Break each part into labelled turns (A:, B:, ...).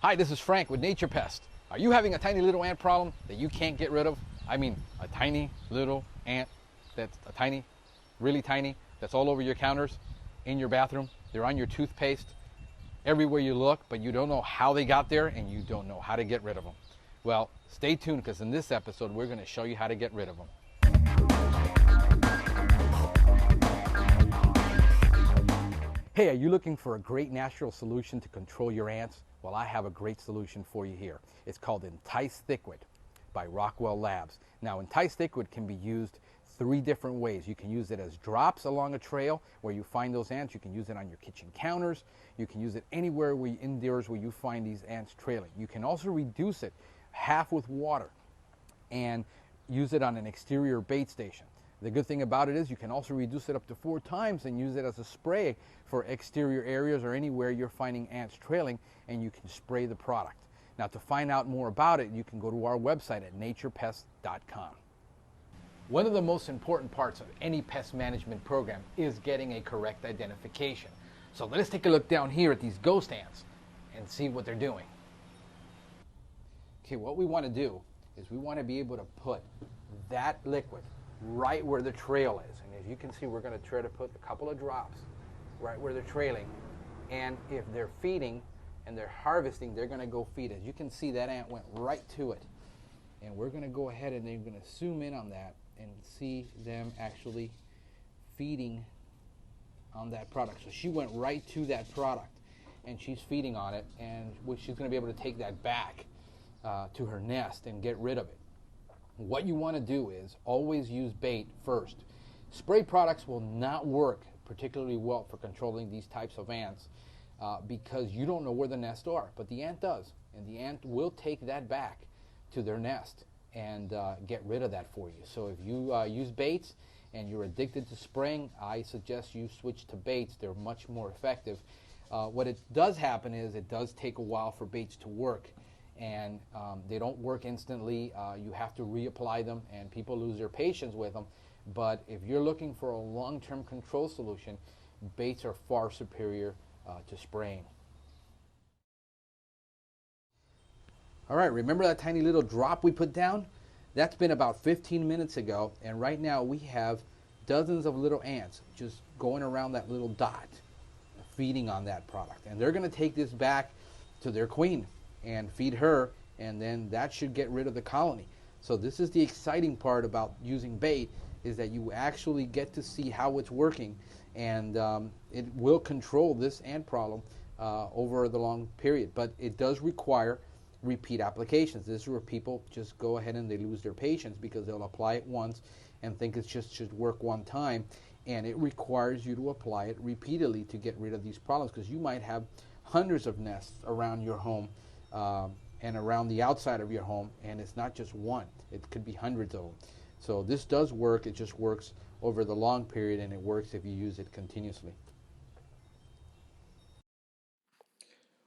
A: Hi, this is Frank with Nature Pest. Are you having a tiny little ant problem that you can't get rid of? I mean, a tiny little ant that's really tiny, that's all over your counters, in your bathroom, they're on your toothpaste, everywhere you look, but you don't know how they got there and you don't know how to get rid of them. Well, stay tuned because in this episode, we're going to show you how to get rid of them. Hey, are you looking for a great natural solution to control your ants? Well, I have a great solution for you here. It's called Entice Thickwood by Rockwell Labs. Now, Entice Thickwood can be used three different ways. You can use it as drops along a trail where you find those ants. You can use it on your kitchen counters. You can use it anywhere indoors where you find these ants trailing. You can also reduce it half with water and use it on an exterior bait station. The good thing about it is you can also reduce it up to 4 times and use it as a spray for exterior areas or anywhere you're finding ants trailing, and you can spray the product. Now, to find out more about it, you can go to our website at naturepest.com. One of the most important parts of any pest management program is getting a correct identification. So let's take a look down here at these ghost ants and see what they're doing. Okay, what we want to do is we want to be able to put that liquid right where the trail is. And as you can see, we're going to try to put a couple of drops right where they're trailing. And if they're feeding and they're harvesting, they're going to go feed. As you can see, that ant went right to it. And we're going to go ahead and they're going to zoom in on that and see them actually feeding on that product. So she went right to that product and she's feeding on it, and she's going to be able to take that back to her nest and get rid of it. What you want to do is always use bait first. Spray products will not work particularly well for controlling these types of ants because you don't know where the nests are, but the ant does, and the ant will take that back to their nest and get rid of that for you. So if you use baits and you're addicted to spraying, I suggest you switch to baits. They're much more effective. What it does happen is it does take a while for baits to work, and they don't work instantly. You have to reapply them, and people lose their patience with them. But if you're looking for a long-term control solution, baits are far superior to spraying. All right, remember that tiny little drop we put down? That's been about 15 minutes ago, and right now we have dozens of little ants just going around that little dot, feeding on that product. And they're going to take this back to their queen and feed her, and then that should get rid of the colony. So this is the exciting part about using bait, is that you actually get to see how it's working, and it will control this ant problem over the long period. But it does require repeat applications. This is where people just go ahead and they lose their patience because they'll apply it once and think it just should work one time, and it requires you to apply it repeatedly to get rid of these problems, because you might have hundreds of nests around your home and around the outside of your home, and it's not just one, it could be hundreds of them. So this does work, it just works over the long period, and it works if you use it continuously.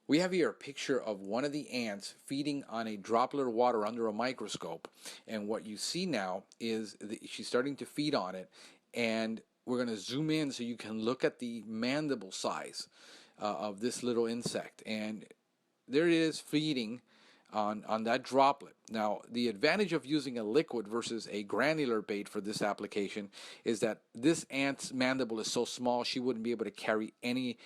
A: We have here a picture of one of the ants feeding on a droplet of water under a microscope, and what you see now is she's starting to feed on it, and we're going to zoom in so you can look at the mandible size of this little insect, and there it is feeding on that droplet. Now, the advantage of using a liquid versus a granular bait for this application is that this ant's mandible is so small she wouldn't be able to carry any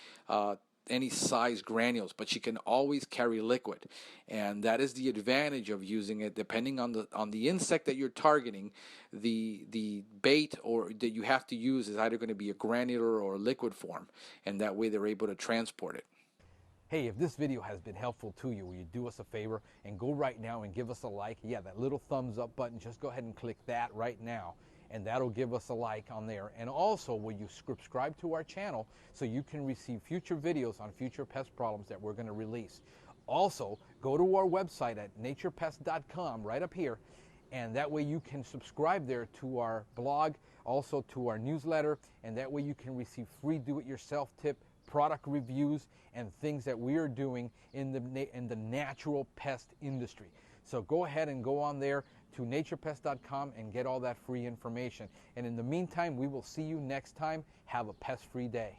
A: size granules, but she can always carry liquid, and that is the advantage of using it. Depending on the insect that you're targeting, the bait or that you have to use is either going to be a granular or a liquid form, and that way they're able to transport it. Hey, if this video has been helpful to you, will you do us a favor and go right now and give us a like? Yeah, that little thumbs up button, just go ahead and click that right now, and that'll give us a like on there. And also, will you subscribe to our channel so you can receive future videos on future pest problems that we're going to release. Also, go to our website at naturepest.com right up here, and that way you can subscribe there to our blog, also to our newsletter, and that way you can receive free do-it-yourself tip, product reviews, and things that we are doing in the natural pest industry. So go ahead and go on there to naturepest.com and get all that free information. And in the meantime, we will see you next time. Have a pest-free day.